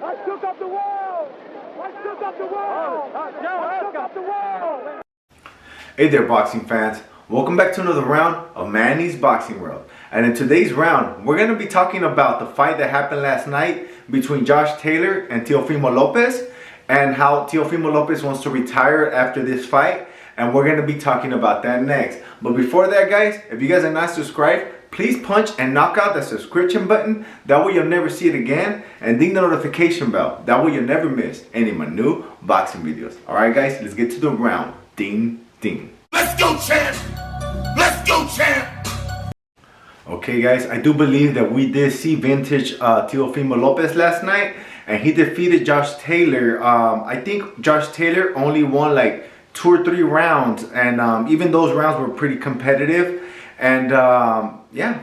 I shook up the world! I shook up the world! I shook up the world! Hey there, boxing fans. Welcome back to another round of Manny's Boxing World. And in today's round, we're going to be talking about the fight that happened last night between Josh Taylor and Teofimo Lopez, and how Teofimo Lopez wants to retire after this fight. And we're going to be talking about that next. But before that, guys, if you guys are not subscribed, please punch and knock out the subscription button. That way you'll never see it again. And ding the notification bell. That way you'll never miss any of my new boxing videos. Alright guys, let's get to the round. Ding, ding. Let's go, champ! Let's go, champ! Okay guys, I do believe that we did see vintage Teofimo Lopez last night. And he defeated Josh Taylor. I think Josh Taylor only won like 2 or 3 rounds. And even those rounds were pretty competitive. And yeah,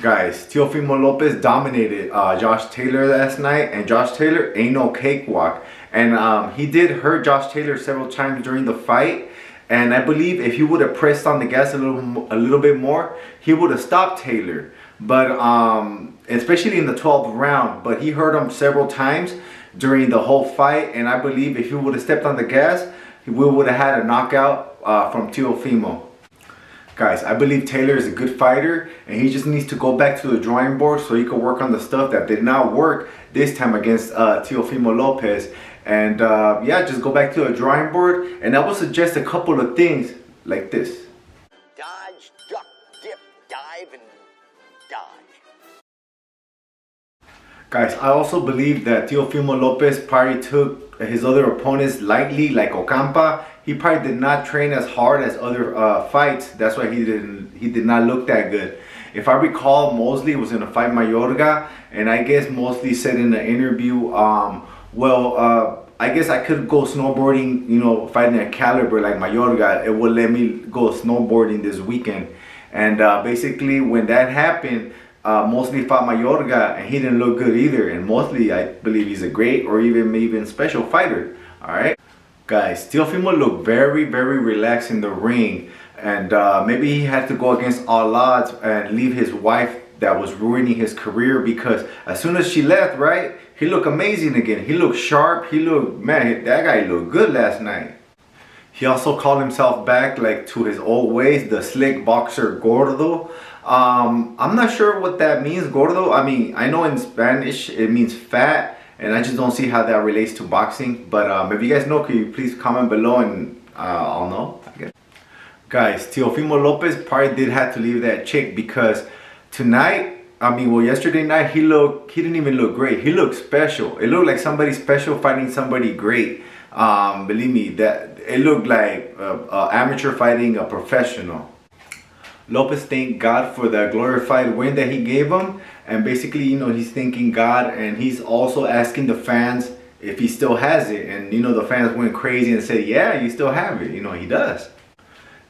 guys, Teofimo Lopez dominated Josh Taylor last night, and Josh Taylor ain't no cakewalk. And he did hurt Josh Taylor several times during the fight. And I believe if he would have pressed on the gas a little bit more, he would have stopped Taylor. But especially in the 12th round, but he hurt him several times during the whole fight. And I believe if he would have stepped on the gas, we would have had a knockout from Teofimo. Guys, I believe Taylor is a good fighter, and he just needs to go back to the drawing board so he can work on the stuff that did not work this time against Teofimo Lopez. And yeah, just go back to the drawing board. And I would suggest a couple of things like this. Dodge, duck, dip, dive, and dodge. Guys, I also believe that Teofimo Lopez probably took his other opponents lightly, like Ocampa. He probably did not train as hard as other fights. That's why he did not look that good. If I recall, Mosley was in a fight Mayorga, and I guess Mosley said in the interview, I guess I could go snowboarding, you know, fighting a caliber like Mayorga. It would let me go snowboarding this weekend. And basically, when that happened, Mosley fought Mayorga, and he didn't look good either. And Mosley, I believe he's a great or even special fighter. All right. Guys, Teofimo looked very, very relaxed in the ring, and maybe he had to go against all odds and leave his wife that was ruining his career, because as soon as she left, right, he looked amazing again. He looked sharp. He looked, man, that guy looked good last night. He also called himself back like to his old ways, the slick boxer Gordo. I'm not sure what that means, Gordo. I mean, I know in Spanish it means fat. And I just don't see how that relates to boxing. But if you guys know, can you please comment below and I'll know, I guess. Guys, Teofimo Lopez probably did have to leave that chick, because tonight, yesterday night, he didn't even look great. He looked special. It looked like somebody special fighting somebody great. Believe me, that it looked like amateur fighting a professional. Lopez thanked God for the glorified win that he gave him. And basically, you know, he's thanking God, and he's also asking the fans if he still has it. And, you know, the fans went crazy and said, yeah, you still have it. You know, he does.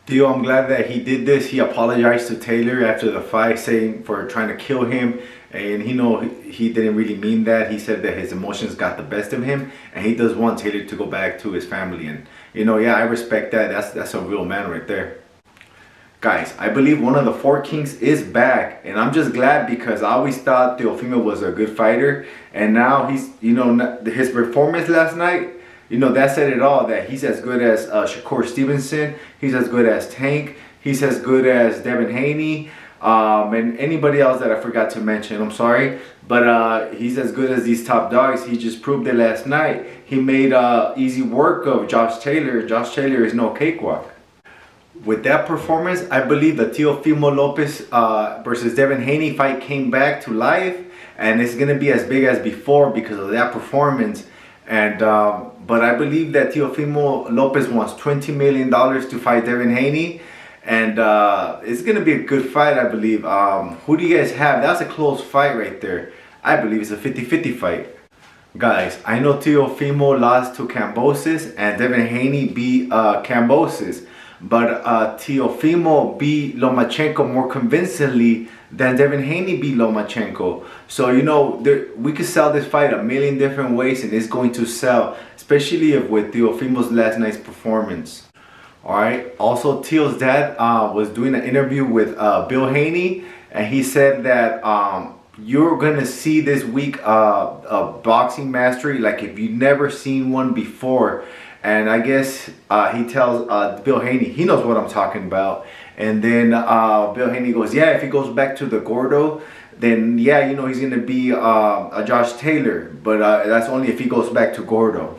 Theo, I'm glad that he did this. He apologized to Taylor after the fight, saying for trying to kill him. And, you know, he didn't really mean that. He said that his emotions got the best of him. And he does want Taylor to go back to his family. And, you know, yeah, I respect that. That's a real man right there. Guys, I believe one of the 4 Kings is back, and I'm just glad, because I always thought Teofimo was a good fighter, and now he's, you know, his performance last night, you know, that said it all, that he's as good as Shakur Stevenson, he's as good as Tank, he's as good as Devin Haney, and anybody else that I forgot to mention, I'm sorry, but he's as good as these top dogs. He just proved it last night. He made easy work of Josh Taylor. Josh Taylor is no cakewalk. With that performance, I believe the Teofimo Lopez versus Devin Haney fight came back to life, and it's gonna be as big as before because of that performance. And but I believe that Teofimo Lopez wants $20 million to fight Devin Haney, and it's gonna be a good fight, I believe. Who do you guys have? That's a close fight right there. I believe it's a 50-50 fight. Guys, I know Teofimo lost to Kambosos and Devin Haney beat Kambosos. But Teofimo beat Lomachenko more convincingly than Devin Haney beat Lomachenko. So, you know, we could sell this fight a million different ways, and it's going to sell, especially with Teofimo's last night's performance. Alright, also Teo's dad was doing an interview with Bill Haney, and he said that you're gonna see this week a boxing mastery like if you've never seen one before. And I guess he tells Bill Haney, he knows what I'm talking about. And then Bill Haney goes, yeah, if he goes back to the Gordo, then yeah, you know, he's gonna be a Josh Taylor, but that's only if he goes back to Gordo.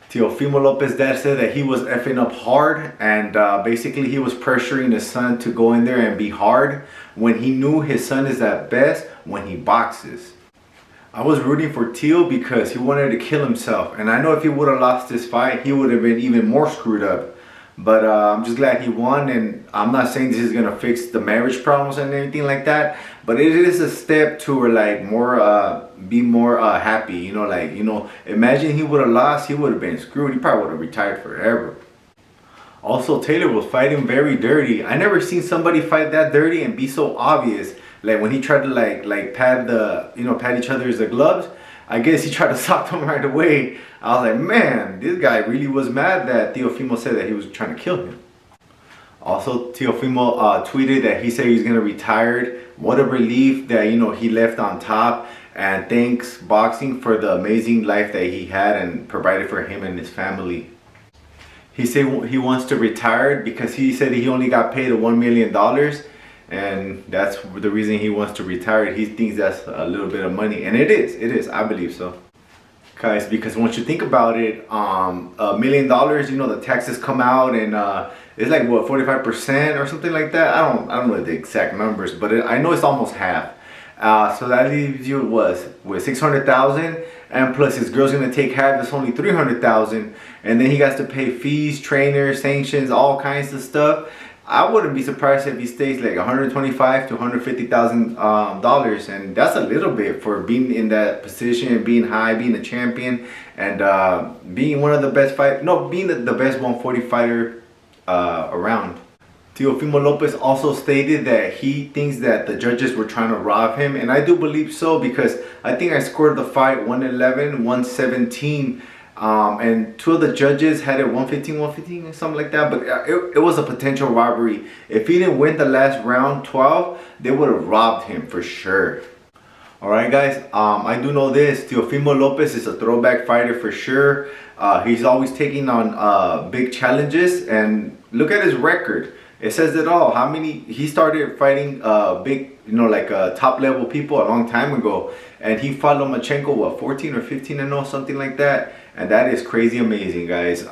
Teofimo Lopez dad said that he was effing up hard, and basically he was pressuring his son to go in there and be hard when he knew his son is at best when he boxes. I was rooting for Teo because he wanted to kill himself, and I know if he would have lost this fight, he would have been even more screwed up. But I'm just glad he won, and I'm not saying this is gonna fix the marriage problems and anything like that, but it is a step to like more be more happy, you know, like, you know, imagine he would have lost, he would have been screwed. He probably would have retired forever. Also, Taylor was fighting very dirty. I never seen somebody fight that dirty and be so obvious. Like when he tried to like pad the, you know, pad each other's gloves, I guess he tried to sock them right away. I was like, man, this guy really was mad that Teofimo said that he was trying to kill him. Also, Teofimo tweeted that he said he's gonna retire. What a relief that, you know, he left on top, and thanks boxing for the amazing life that he had and provided for him and his family. He said he wants to retire because he said he only got paid $1 million, and that's the reason he wants to retire. He thinks that's a little bit of money, and it is, I believe so. Guys, because once you think about it, $1 million, you know, the taxes come out, and it's like what, 45% or something like that. I don't know the exact numbers, but I know it's almost half. So that leaves you with 600,000, and plus his girl's gonna take half. That's only 300,000, and then he has to pay fees, trainers, sanctions, all kinds of stuff. I wouldn't be surprised if he stays like $125,000 to $150,000, and that's a little bit for being in that position, being high, being a champion, and being one of the best being the best 140 fighter around. Teofimo Lopez also stated that he thinks that the judges were trying to rob him, and I do believe so, because I think I scored the fight 111, 117. And two of the judges had it 115 or something like that, but it was a potential robbery. If he didn't win the last round 12, they would have robbed him for sure. Alright guys, I do know this, Teofimo Lopez is a throwback fighter for sure. He's always taking on big challenges, and look at his record. It says it all. He started fighting big, you know, like top level people a long time ago, and he fought Lomachenko what, 14 or 15-0, something like that. And that is crazy amazing, guys.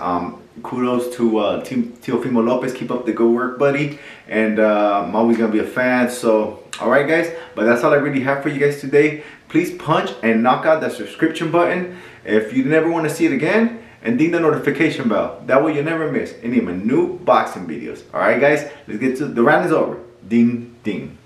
Kudos to Team Teofimo Lopez. Keep up the good work, buddy. And I'm always gonna be a fan. So, all right, guys. But that's all I really have for you guys today. Please punch and knock out that subscription button if you never want to see it again, and ding the notification bell. That way you never miss any of my new boxing videos. All right, guys. Let's get to the round is over. Ding, ding.